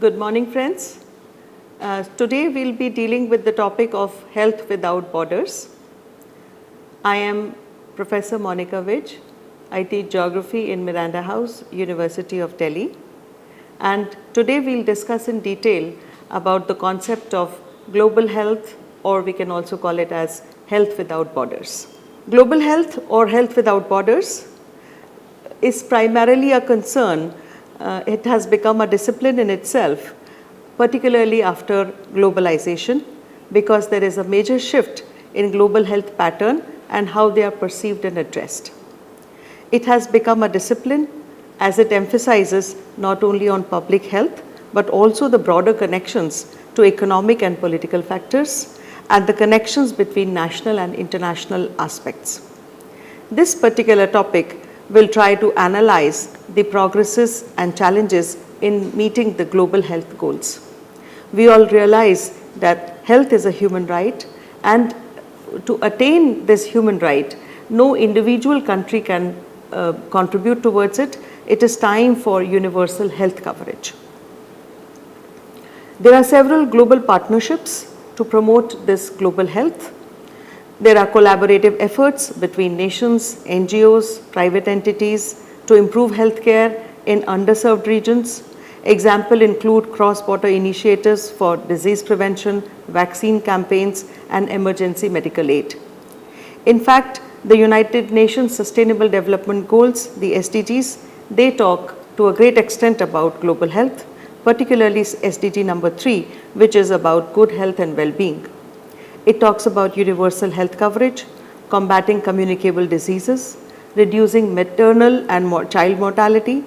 Good morning, friends. Today we'll be dealing with the topic of health without borders. I am Professor Monica Vij. I teach geography in Miranda House, University of Delhi. And today we'll discuss in detail about the concept of global health, or we can also call it as health without borders. Global health or health without borders is primarily a concern. It has become a discipline in itself, particularly after globalization, because there is a major shift in global health pattern and how they are perceived and addressed. It has become a discipline as it emphasizes not only on public health, but also the broader connections to economic and political factors and the connections between national and international aspects. This particular topic will try to analyze the progresses and challenges in meeting the global health goals. We all realize that health is a human right, and to attain this human right, no individual country can contribute towards it. It is time for universal health coverage. There are several global partnerships to promote this global health. There are collaborative efforts between nations, NGOs, private entities to improve healthcare in underserved regions. Examples include cross-border initiatives for disease prevention, vaccine campaigns, and emergency medical aid. In fact, the United Nations Sustainable Development Goals, the SDGs, they talk to a great extent about global health, particularly SDG number 3, which is about good health and well-being. It talks about universal health coverage, combating communicable diseases, reducing maternal and child mortality,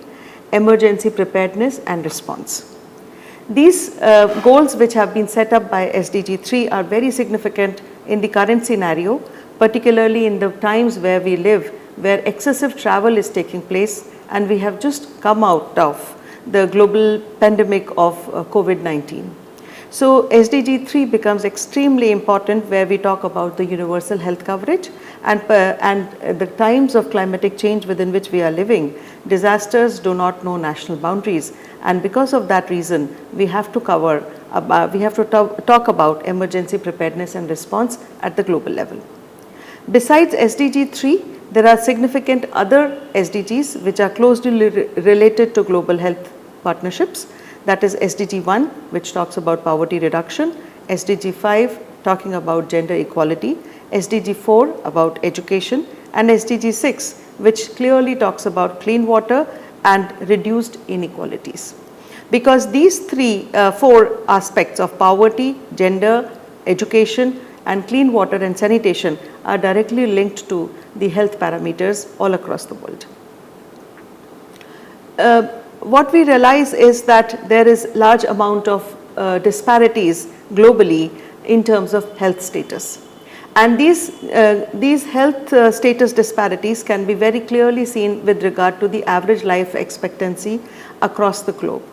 emergency preparedness and response. These goals, which have been set up by SDG 3, are very significant in the current scenario, particularly in the times where we live, where excessive travel is taking place, and we have just come out of the global pandemic of COVID-19. So SDG 3 becomes extremely important, where we talk about the universal health coverage and the times of climatic change within which we are living. Disasters do not know national boundaries, and because of that reason, we have to talk about emergency preparedness and response at the global level. Besides SDG 3, there are significant other SDGs which are closely related to global health partnerships. That is SDG 1, which talks about poverty reduction, SDG 5 talking about gender equality, SDG 4 about education, and SDG 6, which clearly talks about clean water and reduced inequalities. Because these four aspects of poverty, gender, education, and clean water and sanitation are directly linked to the health parameters all across the world. What we realize is that there is large amount of disparities globally in terms of health status. And these health status disparities can be very clearly seen with regard to the average life expectancy across the globe.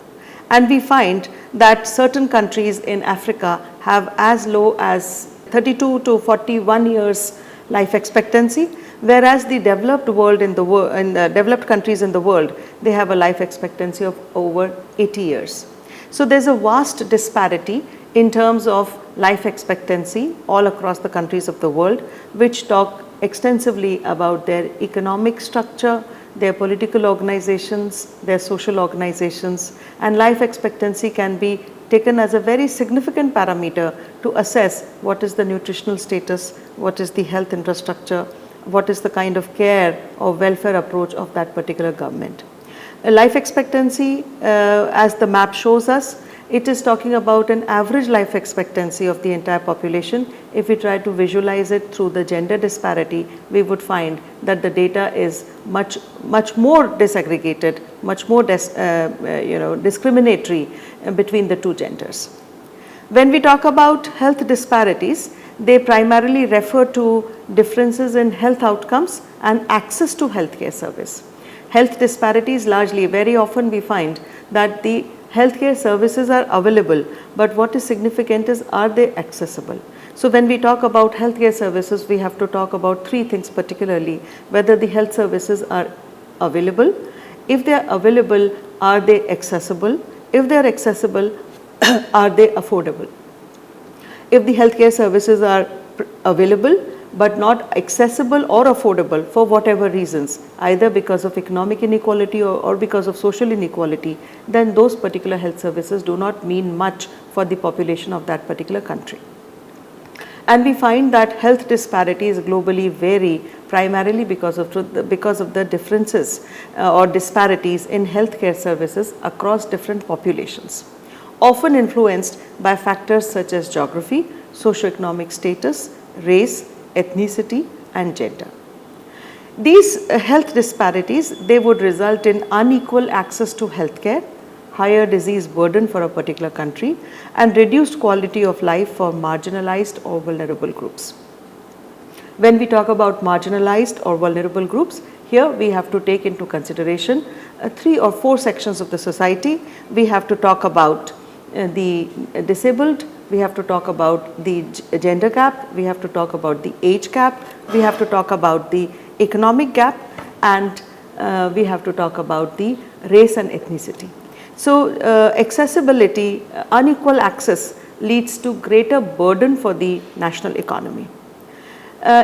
And we find that certain countries in Africa have as low as 32 to 41 years life expectancy, whereas the developed developed countries in the world, they have a life expectancy of over 80 years. So there's a vast disparity in terms of life expectancy all across the countries of the world, which talk extensively about their economic structure, their political organizations, their social organizations, and life expectancy can be taken as a very significant parameter to assess what is the nutritional status, what is the health infrastructure, what is the kind of care or welfare approach of that particular government. Life expectancy, as the map shows us, it is talking about an average life expectancy of the entire population. If we try to visualize it through the gender disparity, we would find that the data is much more disaggregated, much more discriminatory between the two genders. When we talk about health disparities, they primarily refer to differences in health outcomes and access to healthcare service. Health disparities largely, very often we find that the healthcare services are available, but what is significant is, are they accessible? So when we talk about healthcare services, we have to talk about three things particularly: whether the health services are available, if they are available, are they accessible, If they are accessible, are they affordable? If the healthcare services are available but not accessible or affordable for whatever reasons, either because of economic inequality or because of social inequality, then those particular health services do not mean much for the population of that particular country. And we find that health disparities globally vary primarily because of the differences or disparities in healthcare services across different populations, often influenced by factors such as geography, socioeconomic status, race, ethnicity and gender. These health disparities, they would result in unequal access to healthcare, higher disease burden for a particular country and reduced quality of life for marginalized or vulnerable groups. When we talk about marginalized or vulnerable groups, here we have to take into consideration 3 or 4 sections of the society. We have to talk about the disabled, we have to talk about the gender gap, we have to talk about the age gap, we have to talk about the economic gap, and we have to talk about the race and ethnicity. So, accessibility, unequal access leads to greater burden for the national economy.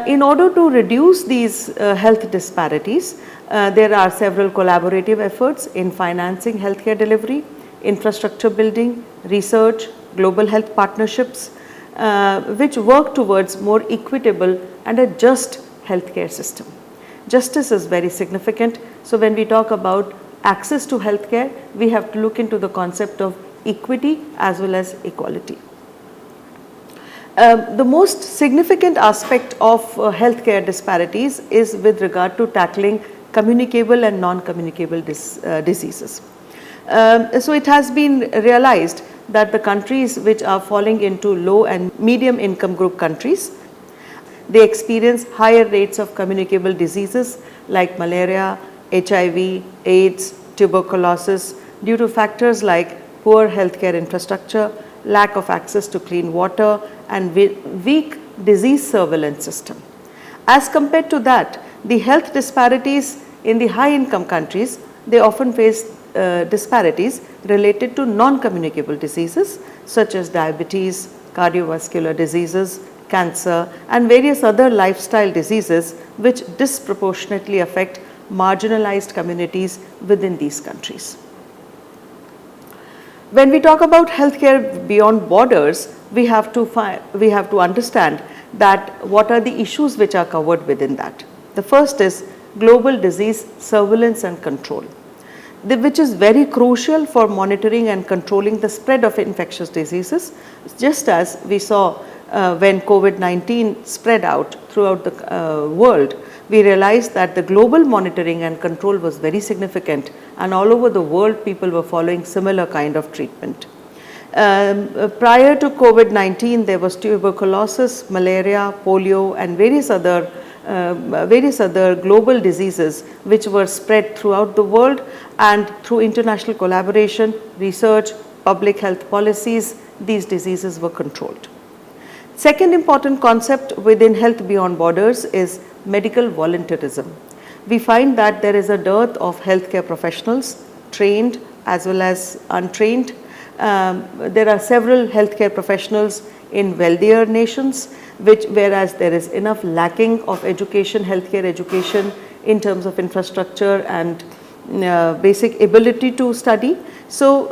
In order to reduce these health disparities, there are several collaborative efforts in financing healthcare delivery, infrastructure building, research, global health partnerships, which work towards more equitable and a just healthcare system. Justice is very significant. So, when we talk about access to healthcare, we have to look into the concept of equity as well as equality. The most significant aspect of healthcare disparities is with regard to tackling communicable and non-communicable diseases. So, it has been realized that the countries which are falling into low and medium income group countries, they experience higher rates of communicable diseases like malaria, HIV, AIDS, tuberculosis due to factors like poor healthcare infrastructure, lack of access to clean water and weak disease surveillance system. As compared to that, the health disparities in the high income countries, they often face disparities related to non-communicable diseases such as diabetes, cardiovascular diseases, cancer and various other lifestyle diseases which disproportionately affect marginalized communities within these countries. When we talk about healthcare beyond borders, we have to understand that what are the issues which are covered within that. The first is global disease surveillance and control, which is very crucial for monitoring and controlling the spread of infectious diseases, just as we saw when COVID-19 spread out throughout the world. We realized that the global monitoring and control was very significant, and all over the world people were following similar kind of treatment. Prior to COVID-19, there was tuberculosis, malaria, polio and various other global diseases which were spread throughout the world, and through international collaboration, research, public health policies, these diseases were controlled. Second important concept within health beyond borders is medical volunteerism. We find that there is a dearth of healthcare professionals, trained as well as untrained. There are several healthcare professionals in wealthier nations, whereas there is enough lacking of education, healthcare education in terms of infrastructure and basic ability to study. So,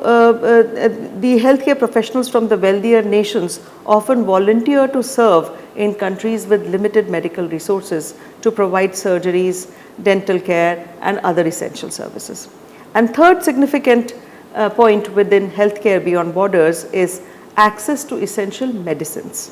the healthcare professionals from the wealthier nations often volunteer to serve in countries with limited medical resources to provide surgeries, dental care and other essential services. And third significant point within healthcare beyond borders is access to essential medicines.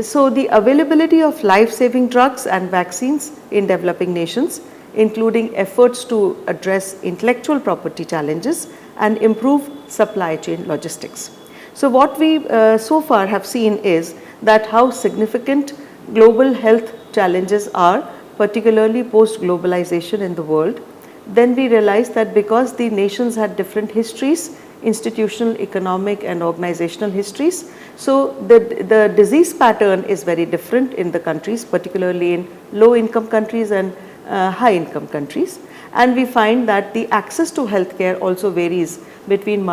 So, the availability of life-saving drugs and vaccines in developing nations, including efforts to address intellectual property challenges and improve supply chain logistics. So, what we so far have seen is that how significant global health challenges are, particularly post-globalization in the world. Then we realized that because the nations had different histories, institutional, economic and organizational histories, so the disease pattern is very different in the countries, particularly in low income countries and high income countries. And we find that the access to healthcare also varies between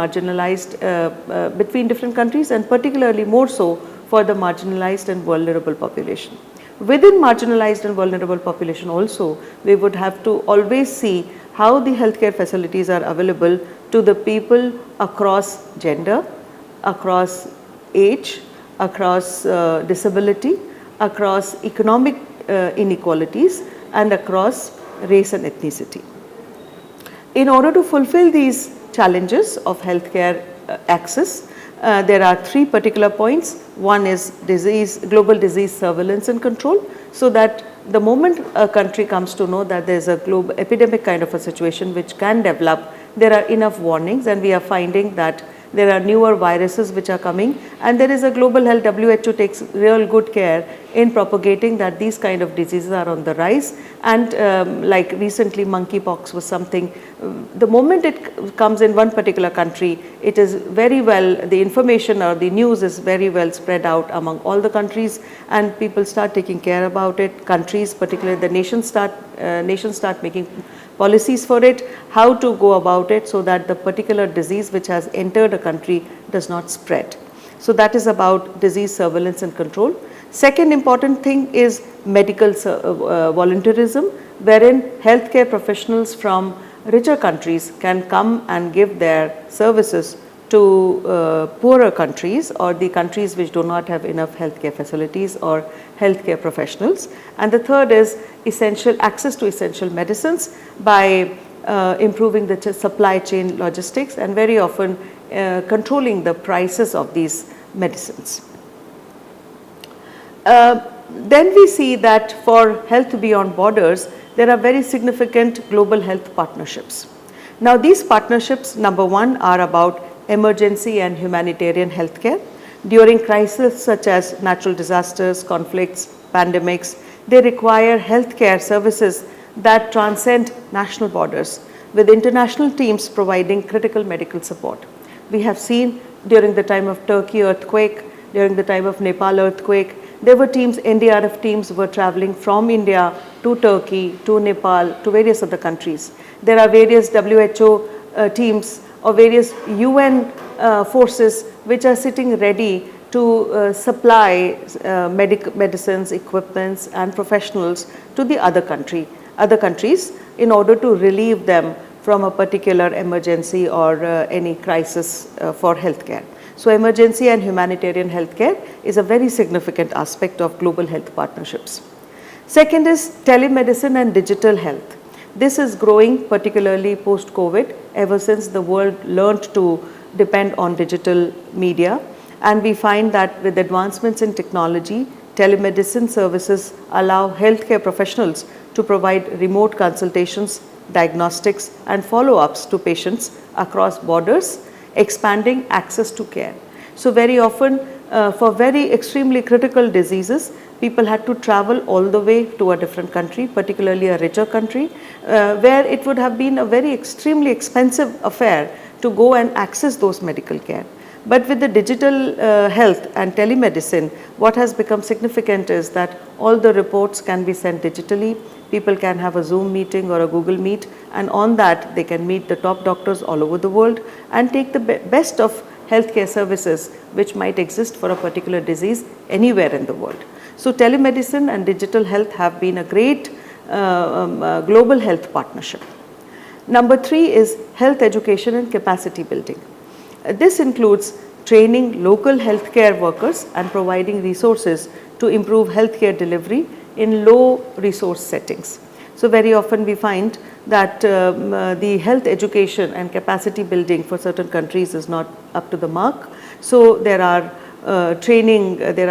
between different countries, and particularly more so for the marginalized and vulnerable population. Within marginalized and vulnerable population also, we would have to always see how the healthcare facilities are available to the people across gender, across age, across disability, across economic inequalities, and across race and ethnicity. In order to fulfill these challenges of healthcare access, there are three particular points. One is global disease surveillance and control, so that the moment a country comes to know that there is a global epidemic kind of a situation which can develop, there are enough warnings, and we are finding that there are newer viruses which are coming, and there is a global health. WHO takes real good care in propagating that these kind of diseases are on the rise, and like recently monkeypox was something, the moment it comes in one particular country, it is very well, the information or the news is very well spread out among all the countries, and people start taking care about it. Countries, particularly the nations start making policies for it, how to go about it so that the particular disease which has entered a country does not spread. So that is about disease surveillance and control. Second important thing is medical volunteerism, wherein healthcare professionals from richer countries can come and give their services to poorer countries or the countries which do not have enough healthcare facilities or healthcare professionals. And the third is access to essential medicines by improving the supply chain logistics and very often controlling the prices of these medicines. Then we see that for health beyond borders, there are very significant global health partnerships. Now these partnerships, number one, are about emergency and humanitarian healthcare. During crises such as natural disasters, conflicts, pandemics, they require healthcare services that transcend national borders, with international teams providing critical medical support. We have seen during the time of Turkey earthquake, during the time of Nepal earthquake, there were teams, NDRF teams were traveling from India to Turkey, to Nepal, to various other countries. There are various WHO teams or various UN forces which are sitting ready to supply medicines, equipments and professionals to the other countries in order to relieve them from a particular emergency or any crisis for healthcare. So emergency and humanitarian healthcare is a very significant aspect of global health partnerships. Second is telemedicine and digital health. This is growing particularly post-COVID, ever since the world learned to depend on digital media, and we find that with advancements in technology, telemedicine services allow healthcare professionals to provide remote consultations, diagnostics and follow-ups to patients across borders, expanding access to care. So very often for very extremely critical diseases, people had to travel all the way to a different country, particularly a richer country, where it would have been a very extremely expensive affair to go and access those medical care. But with the digital health and telemedicine, what has become significant is that all the reports can be sent digitally. People can have a Zoom meeting or a Google Meet, and on that they can meet the top doctors all over the world and take the best of healthcare services which might exist for a particular disease anywhere in the world. So telemedicine and digital health have been a great global health partnership. Number 3 is health education and capacity building. This includes training local healthcare workers and providing resources to improve healthcare delivery in low resource settings. So very often we find that the health education and capacity building for certain countries is not up to the mark. So there are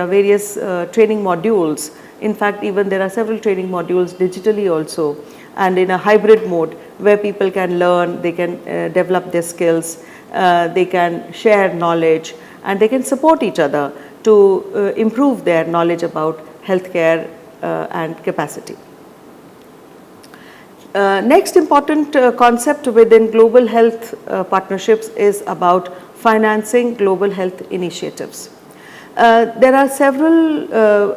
various training modules. In fact, even there are several training modules digitally also, and in a hybrid mode where people can learn, they can develop their skills, they can share knowledge, and they can support each other to improve their knowledge about healthcare and capacity. Next important concept within global health partnerships is about financing global health initiatives. There are several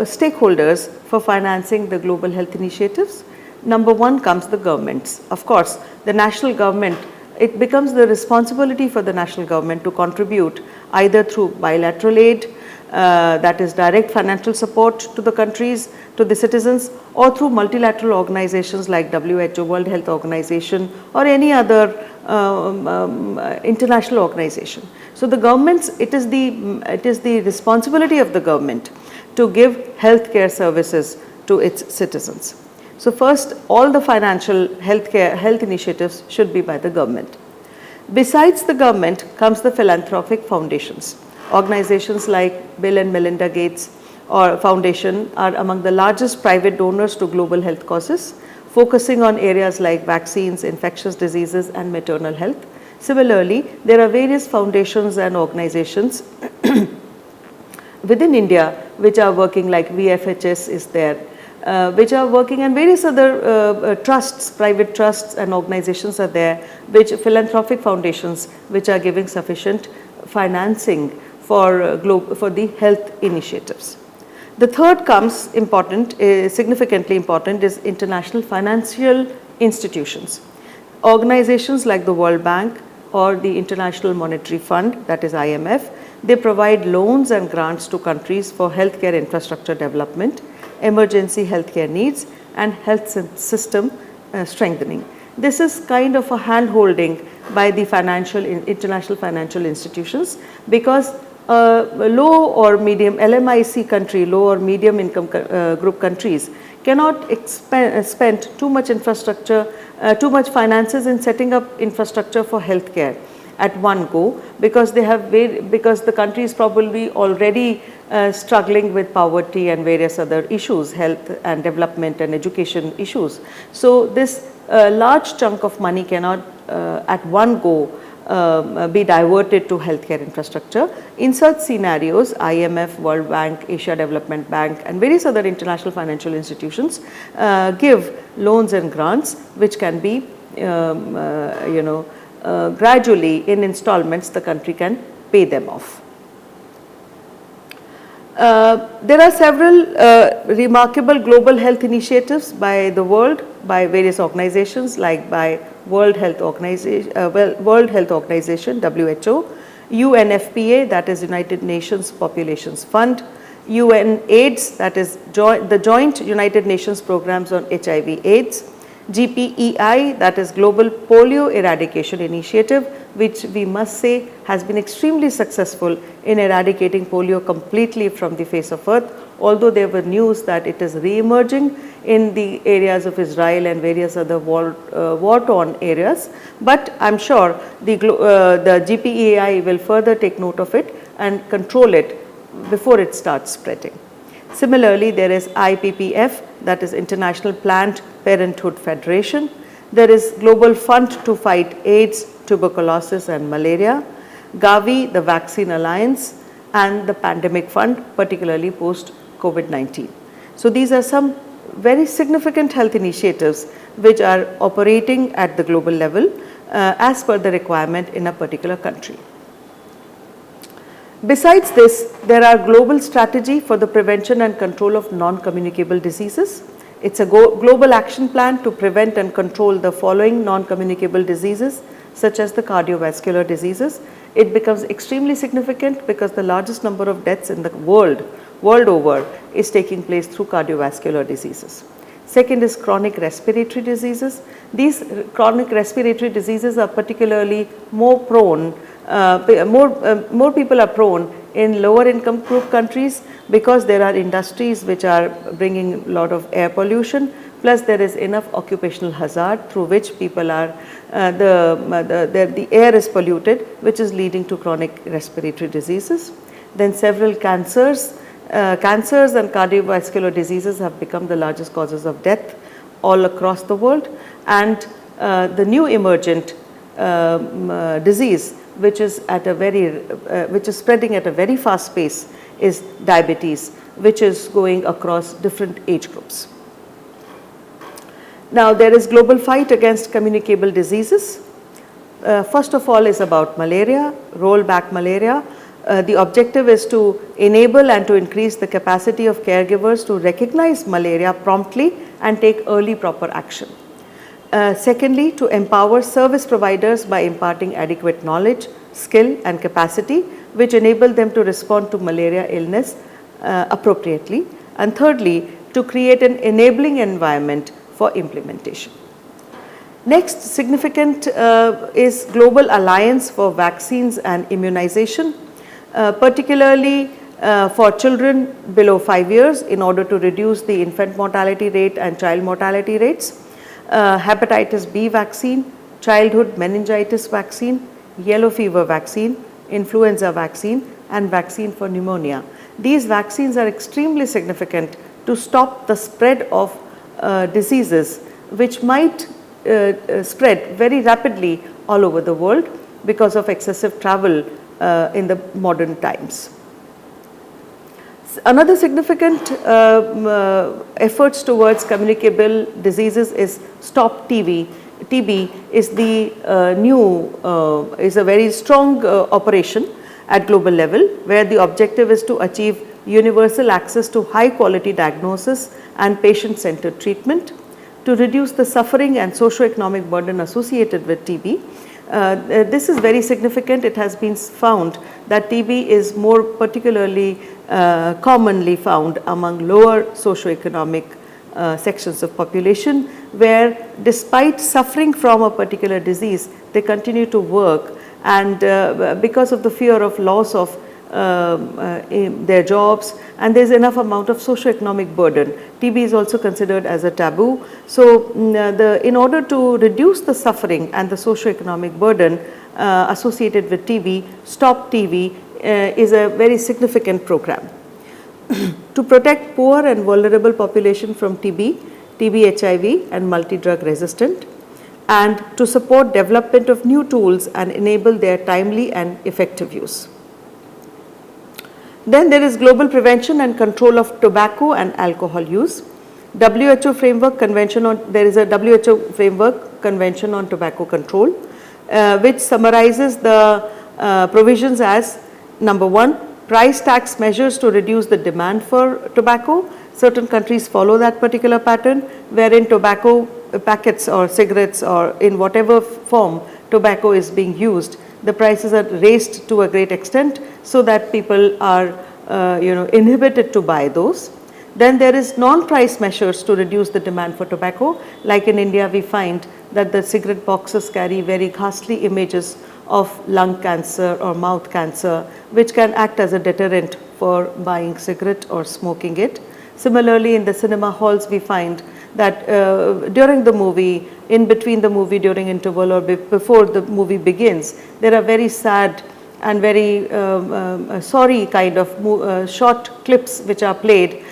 stakeholders for financing the global health initiatives. Number 1 comes the governments. Of course, the national government it becomes the responsibility for the national government to contribute either through bilateral aid, that is direct financial support to the countries, to the citizens, or through multilateral organizations like WHO, World Health Organization, or any other international organization. So the governments, it is the responsibility of the government to give healthcare services to its citizens. So first, all the financial health initiatives should be by the government. Besides the government comes the philanthropic foundations. Organizations like Bill and Melinda Gates or Foundation are among the largest private donors to global health causes, focusing on areas like vaccines, infectious diseases, and maternal health. Similarly, there are various foundations and organizations within India which are working, like VFHS is there, which are working, and various other trusts, private trusts and organizations are there, which philanthropic foundations which are giving sufficient financing for the health initiatives. The third comes important, significantly important, is international financial institutions. Organizations like the World Bank or the International Monetary Fund, that is IMF, they provide loans and grants to countries for healthcare infrastructure development, emergency healthcare needs, and health system strengthening. This is kind of a hand-holding by the international financial institutions, because low or medium LMIC country, low or medium income group countries cannot spend too much infrastructure, too much finances in setting up infrastructure for healthcare at one go, because because the country is probably already struggling with poverty and various other issues, health and development and education issues. So this large chunk of money cannot at one go be diverted to healthcare infrastructure. In such scenarios, IMF, World Bank, Asia Development Bank, and various other international financial institutions give loans and grants which can be gradually in installments the country can pay them off. There are several remarkable global health initiatives by the world, by various organizations, like by World Health Organization, WHO, UNFPA, that is United Nations Populations Fund, UNAIDS, that is the Joint United Nations Programs on HIV/AIDS, GPEI, that is Global Polio Eradication Initiative, which we must say has been extremely successful in eradicating polio completely from the face of earth, although there were news that it is re-emerging in the areas of Israel and various other war-torn areas. But I am sure the GPEI will further take note of it and control it before it starts spreading. Similarly, there is IPPF, that is International Planned Parenthood Federation. There is Global Fund to Fight AIDS, Tuberculosis and Malaria, Gavi, the Vaccine Alliance, and the Pandemic Fund, particularly post-COVID-19. So these are some very significant health initiatives which are operating at the global level as per the requirement in a particular country. Besides this, there are global strategy for the prevention and control of non-communicable diseases. It's a global action plan to prevent and control the following non-communicable diseases, such as the cardiovascular diseases. It becomes extremely significant because the largest number of deaths in the world over is taking place through cardiovascular diseases. Second is chronic respiratory diseases. These chronic respiratory diseases are particularly more prone, more people are prone in lower income group countries, because there are industries which are bringing a lot of air pollution, plus there is enough occupational hazard through which people are, the air is polluted, which is leading to chronic respiratory diseases. Then several cancers and cardiovascular diseases have become the largest causes of death all across the world, and the new emergent disease which is spreading at a very fast pace is diabetes, which is going across different age groups. Now there is global fight against communicable diseases. First of all is about malaria, roll back malaria. The objective is to enable and to increase the capacity of caregivers to recognize malaria promptly and take early proper action. Secondly, to empower service providers by imparting adequate knowledge, skill and capacity which enable them to respond to malaria illness appropriately. And thirdly, to create an enabling environment for implementation. Next significant is Global Alliance for Vaccines and Immunization, particularly for children below 5 years in order to reduce the infant mortality rate and child mortality rates, hepatitis B vaccine, childhood meningitis vaccine, yellow fever vaccine, influenza vaccine and vaccine for pneumonia. These vaccines are extremely significant to stop the spread of diseases which might spread very rapidly all over the world because of excessive travel in the modern times. Another significant efforts towards communicable diseases is Stop TB. TB is the is a very strong operation at global level where the objective is to achieve universal access to high quality diagnosis and patient centered treatment, to reduce the suffering and socio-economic burden associated with TB. This is very significant. It has been found that TB is more particularly commonly found among lower socio-economic sections of population where despite suffering from a particular disease, they continue to work and because of the fear of loss of their jobs and there is enough amount of socio-economic burden. TB is also considered as a taboo. So, in order to reduce the suffering and the socio-economic burden associated with TB, Stop TB is a very significant program. To protect poor and vulnerable population from TB, TB HIV and multi-drug resistant, and to support development of new tools and enable their timely and effective use. Then there is global prevention and control of tobacco and alcohol use. WHO framework convention on, there is a WHO framework convention on tobacco control which summarizes the provisions as number 1, price tax measures to reduce the demand for tobacco. Certain countries follow that particular pattern wherein tobacco packets or cigarettes or in whatever form tobacco is being used, the prices are raised to a great extent so that people are inhibited to buy those. Then there is non-price measures to reduce the demand for tobacco. Like in India, we find that the cigarette boxes carry very ghastly images of lung cancer or mouth cancer, which can act as a deterrent for buying cigarette or smoking it. Similarly, in the cinema halls, we find that during the movie, in between the movie, during interval or before the movie begins, there are very sad and very sorry kind of short clips which are played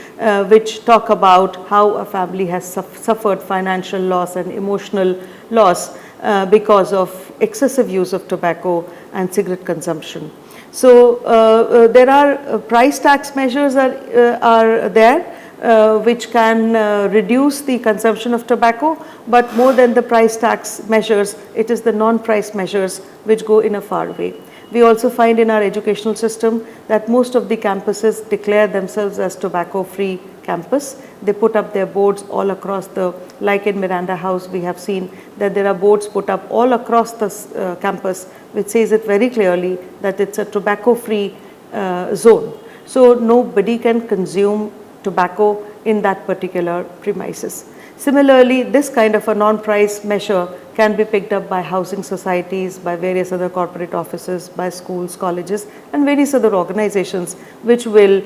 which talk about how a family has suffered financial loss and emotional loss because of excessive use of tobacco and cigarette consumption. So, there are price tax measures are there which can reduce the consumption of tobacco, but more than the price tax measures, it is the non-price measures which go in a far way. We also find in our educational system that most of the campuses declare themselves as tobacco-free campus. They put up their boards all across the, like in Miranda House, we have seen that there are boards put up all across the campus which says it very clearly that it's a tobacco-free zone. So, nobody can consume tobacco in that particular premises. Similarly, this kind of a non-price measure can be picked up by housing societies, by various other corporate offices, by schools, colleges and various other organizations which will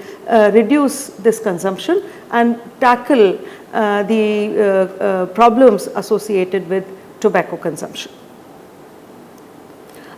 reduce this consumption and tackle the problems associated with tobacco consumption.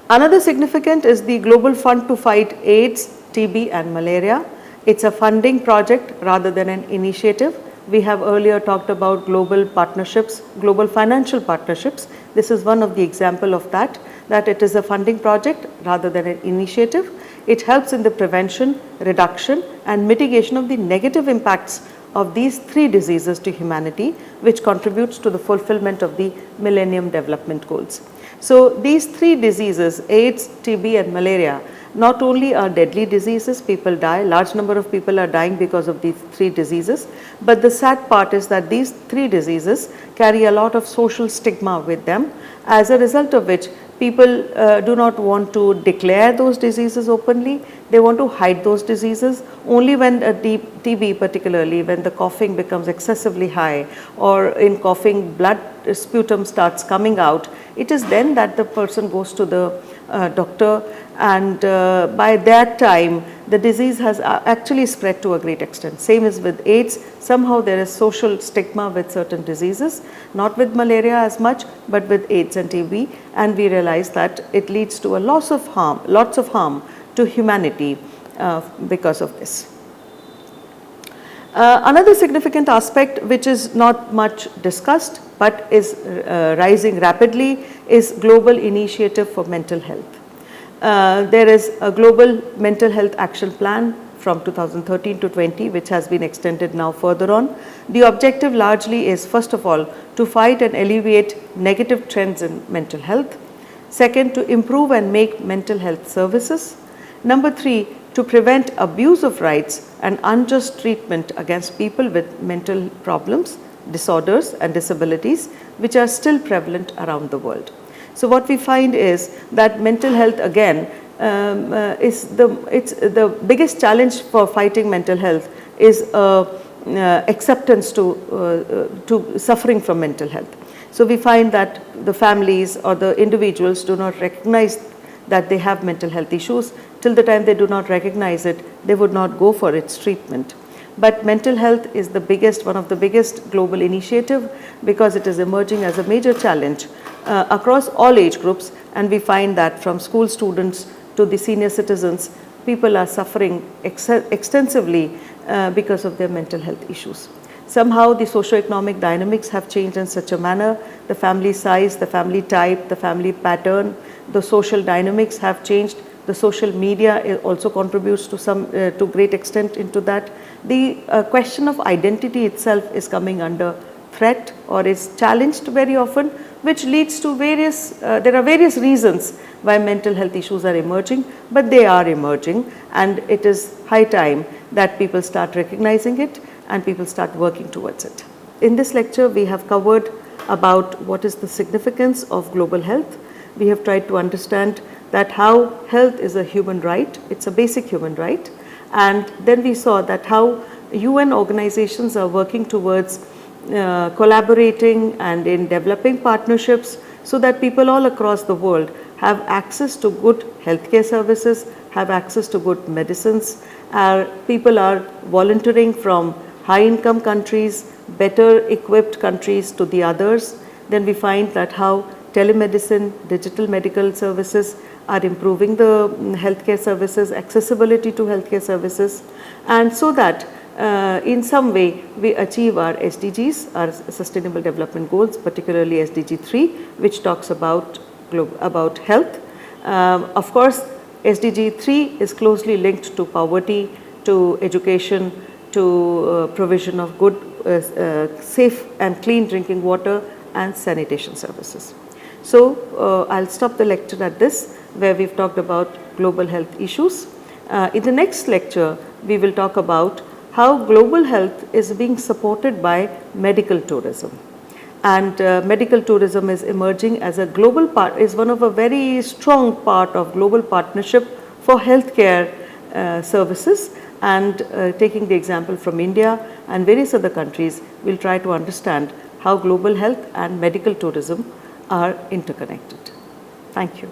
Another significant is the Global Fund to Fight AIDS, TB and Malaria. It's a funding project rather than an initiative. We have earlier talked about global partnerships, global financial partnerships. This is one of the example of that it is a funding project rather than an initiative. It helps in the prevention, reduction and mitigation of the negative impacts of these 3 diseases to humanity, which contributes to the fulfillment of the Millennium Development Goals. So, these 3 diseases, AIDS, TB and malaria, not only are deadly diseases, people die, large number of people are dying because of these 3 diseases, but the sad part is that these 3 diseases carry a lot of social stigma with them, as a result of which people do not want to declare those diseases openly. They want to hide those diseases. Only when TB particularly, when the coughing becomes excessively high, or in coughing blood sputum starts coming out, it is then that the person goes to the doctor, and by that time the disease has actually spread to a great extent. Same as with AIDS, somehow there is social stigma with certain diseases, not with malaria as much, but with AIDS and TB, and we realize that it leads to a lots of harm to humanity because of this. Another significant aspect which is not much discussed but is rising rapidly is global initiative for mental health. There is a global mental health action plan from 2013 to 20, which has been extended now further on. The objective largely is, first of all, to fight and alleviate negative trends in mental health. Second, to improve and make mental health services. Number 3, to prevent abuse of rights and unjust treatment against people with mental problems, disorders and disabilities, which are still prevalent around the world. So what we find is that mental health again is the biggest challenge for fighting mental health is acceptance to suffering from mental health. So we find that the families or the individuals do not recognize that they have mental health issues. Till the time they do not recognize it, they would not go for its treatment. But mental health is the biggest, one of the biggest global initiative, because it is emerging as a major challenge across all age groups, and we find that from school students to the senior citizens, people are suffering extensively because of their mental health issues. Somehow the socio-economic dynamics have changed in such a manner, the family size, the family type, the family pattern, the social dynamics have changed. The social media also contributes to great extent into that. The question of identity itself is coming under threat or is challenged very often, which leads to there are various reasons why mental health issues are emerging, but they are emerging, and it is high time that people start recognizing it and people start working towards it. In this lecture, we have covered about what is the significance of global health. We have tried to understand that how health is a human right, it's a basic human right, and then we saw that how UN organizations are working towards collaborating and in developing partnerships so that people all across the world have access to good healthcare services, have access to good medicines. People are volunteering from high income countries, better equipped countries to the others. Then we find that how telemedicine, digital medical services are improving the healthcare services, accessibility to healthcare services, and so that in some way we achieve our SDGs, our Sustainable Development Goals, particularly SDG 3, which talks about health. Of course, SDG 3 is closely linked to poverty, to education, to provision of good, safe and clean drinking water and sanitation services. So I'll stop the lecture at this, where we've talked about global health issues. In the next lecture, we will talk about how global health is being supported by medical tourism. And medical tourism is emerging as a global part, is one of a very strong part of global partnership for healthcare services. And taking the example from India and various other countries, we'll try to understand how global health and medical tourism are interconnected. Thank you.